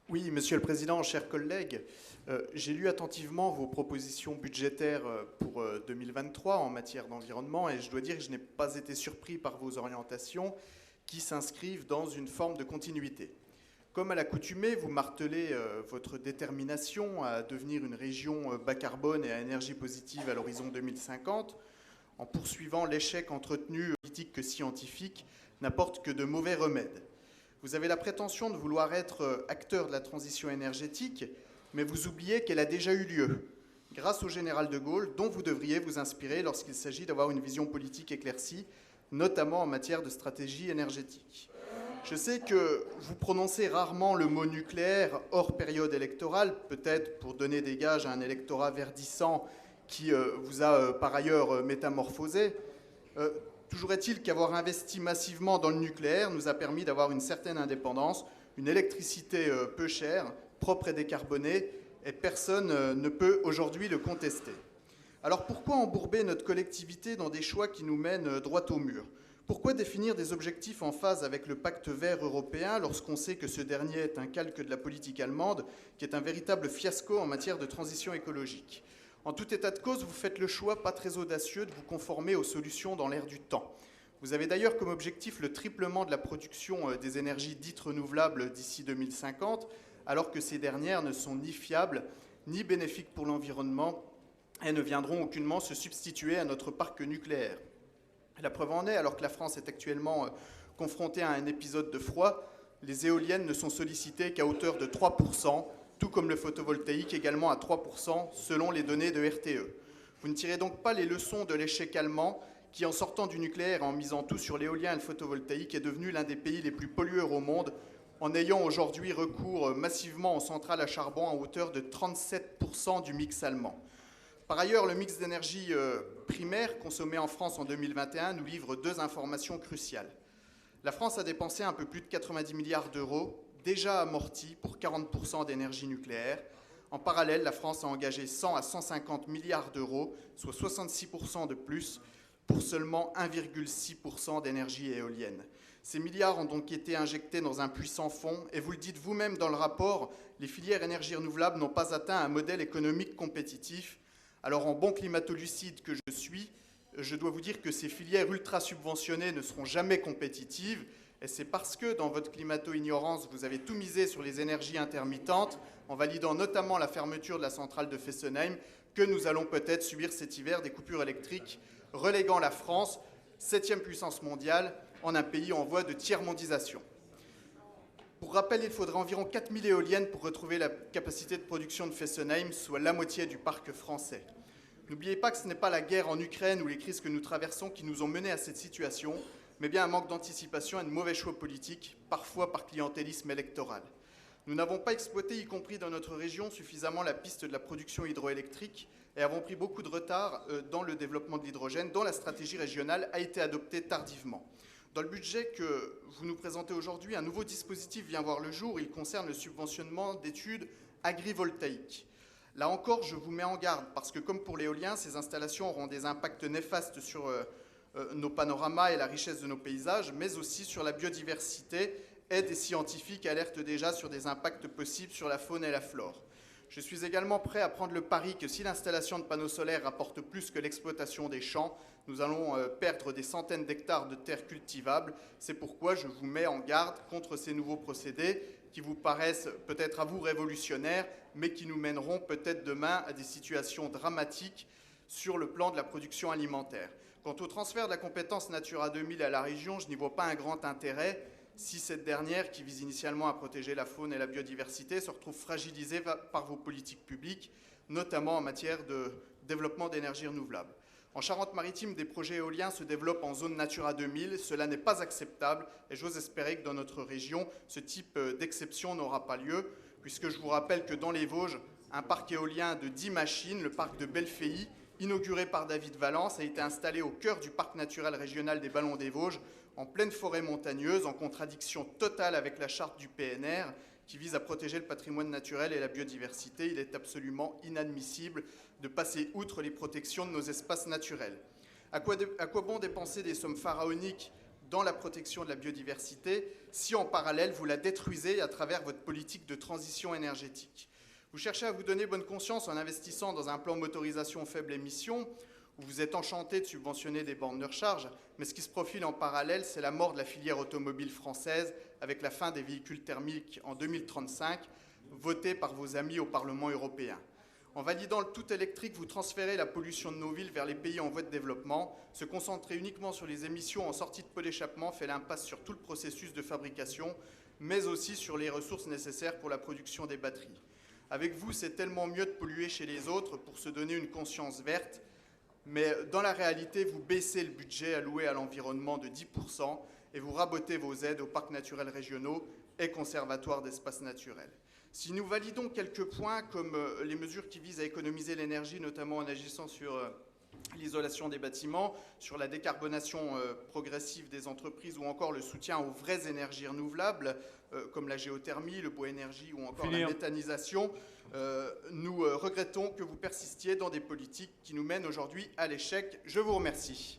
Oui, Monsieur le Président, chers collègues, j'ai lu attentivement vos propositions budgétaires pour 2023 en matière d'environnement et je dois dire que je n'ai pas été surpris par vos orientations qui s'inscrivent dans une forme de continuité. Comme à l'accoutumée, vous martelez votre détermination à devenir une région bas carbone et à énergie positive à l'horizon 2050, en poursuivant l'échec entretenu politique que scientifique, n'apporte que de mauvais remèdes. Vous avez la prétention de vouloir être acteur de la transition énergétique, mais vous oubliez qu'elle a déjà eu lieu, grâce au général de Gaulle, dont vous devriez vous inspirer lorsqu'il s'agit d'avoir une vision politique éclaircie, notamment en matière de stratégie énergétique. Je sais que vous prononcez rarement le mot nucléaire hors période électorale, peut-être pour donner des gages à un électorat verdissant qui vous a par ailleurs métamorphosé. Toujours est-il qu'avoir investi massivement dans le nucléaire nous a permis d'avoir une certaine indépendance, une électricité peu chère, propre et décarbonée, et personne ne peut aujourd'hui le contester. Alors pourquoi embourber notre collectivité dans des choix qui nous mènent droit au mur? Pourquoi définir des objectifs en phase avec le pacte vert européen lorsqu'on sait que ce dernier est un calque de la politique allemande, qui est un véritable fiasco en matière de transition écologique? En tout état de cause, vous faites le choix pas très audacieux de vous conformer aux solutions dans l'air du temps. Vous avez d'ailleurs comme objectif le triplement de la production des énergies dites renouvelables d'ici 2050, alors que ces dernières ne sont ni fiables, ni bénéfiques pour l'environnement et ne viendront aucunement se substituer à notre parc nucléaire. La preuve en est, alors que la France est actuellement confrontée à un épisode de froid, les éoliennes ne sont sollicitées qu'à hauteur de 3%, tout comme le photovoltaïque également à 3% selon les données de RTE. Vous ne tirez donc pas les leçons de l'échec allemand qui, en sortant du nucléaire et en misant tout sur l'éolien et le photovoltaïque, est devenu l'un des pays les plus pollueurs au monde, en ayant aujourd'hui recours massivement aux centrales à charbon à hauteur de 37% du mix allemand. Par ailleurs, le mix d'énergie primaire consommé en France en 2021 nous livre deux informations cruciales. La France a dépensé un peu plus de 90 milliards d'euros, déjà amortis pour 40% d'énergie nucléaire. En parallèle, la France a engagé 100 à 150 milliards d'euros, soit 66% de plus, pour seulement 1,6% d'énergie éolienne. Ces milliards ont donc été injectés dans un puissant fonds, et vous le dites vous-même dans le rapport, les filières énergies renouvelables n'ont pas atteint un modèle économique compétitif. Alors en bon climato-lucide que je suis, je dois vous dire que ces filières ultra subventionnées ne seront jamais compétitives, et c'est parce que dans votre climato-ignorance, vous avez tout misé sur les énergies intermittentes, en validant notamment la fermeture de la centrale de Fessenheim, que nous allons peut-être subir cet hiver des coupures électriques, reléguant la France, 7e puissance mondiale, en un pays en voie de tiers-mondisation. Pour rappel, il faudrait environ 4000 éoliennes pour retrouver la capacité de production de Fessenheim, soit la moitié du parc français. N'oubliez pas que ce n'est pas la guerre en Ukraine ou les crises que nous traversons qui nous ont menés à cette situation, mais bien un manque d'anticipation et de mauvais choix politiques, parfois par clientélisme électoral. Nous n'avons pas exploité, y compris dans notre région, suffisamment la piste de la production hydroélectrique et avons pris beaucoup de retard dans le développement de l'hydrogène, dont la stratégie régionale a été adoptée tardivement. Dans le budget que vous nous présentez aujourd'hui, un nouveau dispositif vient voir le jour. Il concerne le subventionnement d'études agrivoltaïques. Là encore, je vous mets en garde, parce que comme pour l'éolien, ces installations auront des impacts néfastes sur nos panoramas et la richesse de nos paysages, mais aussi sur la biodiversité, et des scientifiques alertent déjà sur des impacts possibles sur la faune et la flore. Je suis également prêt à prendre le pari que si l'installation de panneaux solaires rapporte plus que l'exploitation des champs, nous allons perdre des centaines d'hectares de terres cultivables. C'est pourquoi je vous mets en garde contre ces nouveaux procédés qui vous paraissent peut-être à vous révolutionnaires, mais qui nous mèneront peut-être demain à des situations dramatiques sur le plan de la production alimentaire. Quant au transfert de la compétence Natura 2000 à la région, je n'y vois pas un grand intérêt si cette dernière, qui vise initialement à protéger la faune et la biodiversité, se retrouve fragilisée par vos politiques publiques, notamment en matière de développement d'énergie renouvelable. En Charente-Maritime, des projets éoliens se développent en zone Natura 2000. Cela n'est pas acceptable et j'ose espérer que dans notre région, ce type d'exception n'aura pas lieu, puisque je vous rappelle que dans les Vosges, un parc éolien de 10 machines, le parc de Bellefeuilly, inauguré par David Valence, a été installé au cœur du parc naturel régional des Ballons des Vosges, en pleine forêt montagneuse, en contradiction totale avec la charte du PNR, qui vise à protéger le patrimoine naturel et la biodiversité. Il est absolument inadmissible de passer outre les protections de nos espaces naturels. À quoi bon dépenser des sommes pharaoniques dans la protection de la biodiversité si en parallèle vous la détruisez à travers votre politique de transition énergétique. Vous cherchez à vous donner bonne conscience en investissant dans un plan motorisation faible émission où vous êtes enchanté de subventionner des bornes de recharge, mais ce qui se profile en parallèle, c'est la mort de la filière automobile française avec la fin des véhicules thermiques en 2035, votée par vos amis au Parlement européen. En validant le tout électrique, vous transférez la pollution de nos villes vers les pays en voie de développement. Se concentrer uniquement sur les émissions en sortie de pot d'échappement fait l'impasse sur tout le processus de fabrication, mais aussi sur les ressources nécessaires pour la production des batteries. Avec vous, c'est tellement mieux de polluer chez les autres pour se donner une conscience verte, mais dans la réalité, vous baissez le budget alloué à l'environnement de 10% et vous rabotez vos aides aux parcs naturels régionaux et conservatoires d'espaces naturels. Si nous validons quelques points comme les mesures qui visent à économiser l'énergie, notamment en agissant sur l'isolation des bâtiments, sur la décarbonation progressive des entreprises ou encore le soutien aux vraies énergies renouvelables, comme la géothermie, le bois énergie ou encore la méthanisation, nous regrettons que vous persistiez dans des politiques qui nous mènent aujourd'hui à l'échec. Je vous remercie.